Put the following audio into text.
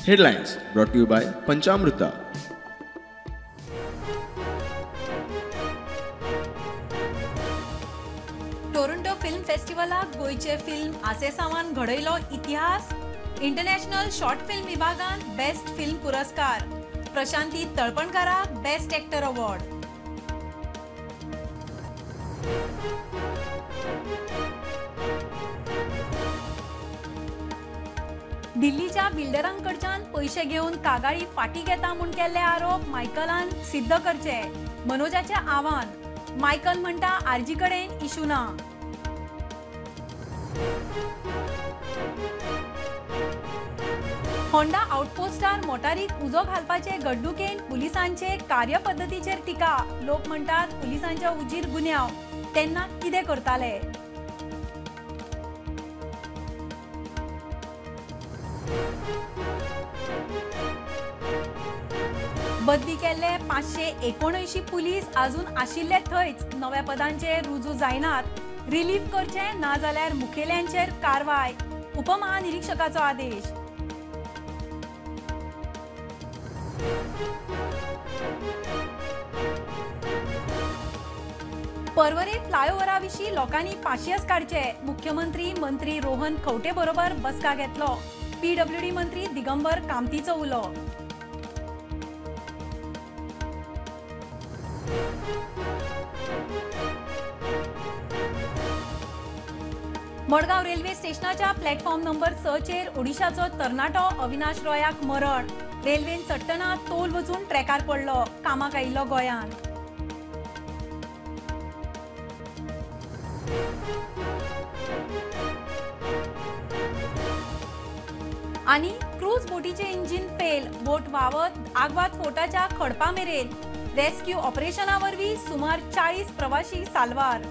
Headlines brought to you by Panchamrita. Toronto film फेस्टिवलाक गोयचे film आसे सावन घडयलो इतिहास. इंटरनॅशनल शॉर्ट फिल्म विभागान बेस्ट फिल्म पुरस्कार. प्रशांती तळपणकाराक बेस्ट एक्टर अवॉर्ड. दिल्लीच्या बिल्डरांकडच्यान पैसे घेऊन कागाळी फाटी घेता म्हूण केल्ले आरोप मायकलान सिद्ध करचे. मनोजाचे आव्हान. मायकल म्हणटा आरजी कडेन इशू ना. होंडा आउटपोस्टार मोटारीक उजो घालपाचे घडणुकेन पुलिसांचे कार्यपद्धतीचेर टिका. लोक म्हणटात पुलिसांच्या उजीर गुन्यांव. तेन्ना कितें करताले? बदली केल्ले 579 पुलीस अजून आशिल्ले थंयच. नव्या पदांचेर रुजू जायनात. रिलीफ करचे ना जाल्यार मुखेल्यांचेर कारवाय. उपमहानिरीक्षकाचो आदेश. पर्वरे फ्लायओव्हरा विशीं लोकांनी पाशियेस काडचे. मुख्यमंत्री मंत्री रोहन खंवटे बरोबर बसका घेतलो. पीडब्ल्यूडी मंत्री दिगंबर कामतीचो उलो. मडगांव रेल्वे स्टेशनाच्या प्लॅटफॉर्म नंबर 6 चेर ओडिशाचो तरणाटो अविनाश रॉयाक मरण. रेल्वेन चडटना तोल वचून ट्रॅकार पडलो. कामाक आयिल्लो गोंयान. आनी क्रूज बोटीचे इंजिन फेल. बोट व्हावत आग्वाद फोर्टाच्या खडपा मेरेन. रेस्क्यू ऑपरेशना वरवीं सुमार 40 प्रवाशी साल्वार.